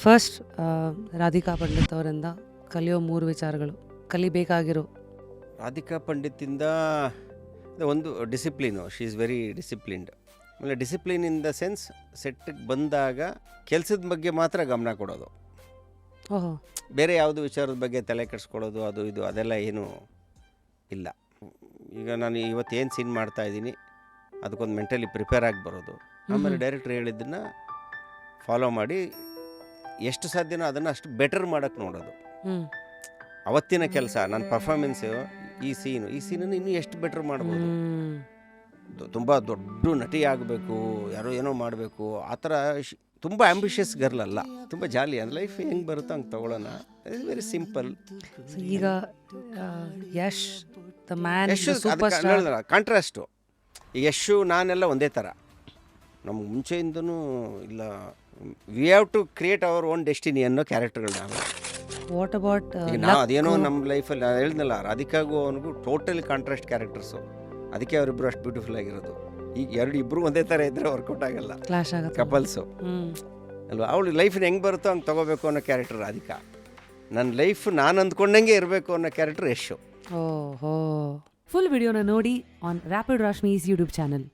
First Radhika Pandit ಅವರಿಂದ ಕಲಿಯೋ 3 ವಿಚಾರಗಳು, ಕಲಿಬೇಕಾಗಿರೋ. ರಾಧಿಕಾ ಪಂಡಿತಿಂದ ಒಂದು discipline, she is very disciplined. ಆಮೇಲೆ ಡಿಸಿಪ್ಲಿನ್ ಇನ್ ದ ಸೆನ್ಸ್ ಸೆಟ್ಟಿಗೆ ಬಂದಾಗ ಕೆಲಸದ ಬಗ್ಗೆ ಮಾತ್ರ ಗಮನ ಕೊಡೋದು, ಓಹೋ, ಬೇರೆ ಯಾವುದು ವಿಚಾರದ ಬಗ್ಗೆ ತಲೆ ಕೆಡಿಸ್ಕೊಳ್ಳೋದು ಅದು ಇದು ಅದೆಲ್ಲ ಏನೂ ಇಲ್ಲ. ಈಗ ನಾನು ಇವತ್ತೇನು ಸೀನ್ ಮಾಡ್ತಾಯಿದ್ದೀನಿ ಅದಕ್ಕೊಂದು ಮೆಂಟಲಿ ಪ್ರಿಪೇರ್ ಆಗಿ ಬರೋದು, ಆಮೇಲೆ ಡೈರೆಕ್ಟ್ರ್ ಹೇಳಿದ್ದನ್ನು ಫಾಲೋ ಮಾಡಿ ಎಷ್ಟು ಸಾಧ್ಯನೋ ಅದನ್ನು ಅಷ್ಟು ಬೆಟರ್ ಮಾಡೋಕ್ಕೆ ನೋಡೋದು. ಅವತ್ತಿನ ಕೆಲಸ ನನ್ನ ಪರ್ಫಾರ್ಮೆನ್ಸು, ಈ ಸೀನನ್ನು ಇನ್ನೂ ಎಷ್ಟು ಬೆಟರ್ ಮಾಡ್ಬೋದು, ತುಂಬ ದೊಡ್ಡ ನಟಿ ಆಗಬೇಕು, ಯಾರೋ ಏನೋ ಮಾಡಬೇಕು ಆ ಥರ ತುಂಬ ಆ್ಯಂಬಿಷಿಯಸ್ ಗರ್ಲ್ ಅಲ್ಲ. ತುಂಬ ಜಾಲಿ, ಅದು ಲೈಫ್ ಹೆಂಗೆ ಬರುತ್ತೋ ಹಂಗೆ ತೊಗೊಳ್ಳೋಣ, ಇಟ್ಸ್ ವೆರಿ ಸಿಂಪಲ್. ಈಗ Yash the man super star contrast. ಈಗ ಯಶು ನಾನೆಲ್ಲ ಒಂದೇ ಥರ, ನಮ್ಗೆ ಮುಂಚೆಯಿಂದನೂ ಇಲ್ಲ. We have to create our own destiny ಅನ್ನೋ ಕ್ಯಾರೆಕ್ಟರ್ಗಳು ನಾವು. ವಾಟ್ ಅಬೌಟ್ ಈಗ ನಾವು ಅದೇನೋ ನಮ್ಮ ಲೈಫಲ್ಲಿ ನಾನು ಹೇಳಿದ್ನಲ್ಲ, ರಾಧಿಕಾಗೂ ಅವನಿಗೂ ಟೋಟಲಿ ಕಾಂಟ್ರಾಸ್ಟ್ ಕ್ಯಾರೆಕ್ಟರ್ಸು, ಅದಕ್ಕೆ ಅವರಿಬ್ಬರು ಅಷ್ಟು ಬ್ಯೂಟಿಫುಲ್ ಆಗಿರೋದು. ಈಗ ಇಬ್ಬರು ಒಂದೇ ಥರ ಇದ್ದರೆ ವರ್ಕೌಟ್ ಆಗಲ್ಲ, ಕ್ಲಾಶ್ ಆಗುತ್ತೆ ಕಪಲ್ಸು ಅಲ್ವಾ. ಅವಳು ಲೈಫ್ ಹೆಂಗೆ ಬರುತ್ತೋ ಹಂಗೆ ತೊಗೋಬೇಕು ಅನ್ನೋ ಕ್ಯಾರೆಕ್ಟರ್ ರಾಧಿಕಾ, ನನ್ನ ಲೈಫ್ ನಾನು ಅಂದ್ಕೊಂಡಂಗೆ ಇರಬೇಕು ಅನ್ನೋ ಕ್ಯಾರೆಕ್ಟರ್ ಯಶು. ಓಹೋ. ಫುಲ್ ವಿಡಿಯೋನ ನೋಡಿ ಆನ್ ರ್ಯಾಪಿಡ್ ರಾಶ್ಮೀಸ್ ಯೂಟ್ಯೂಬ್ ಚಾನಲ್.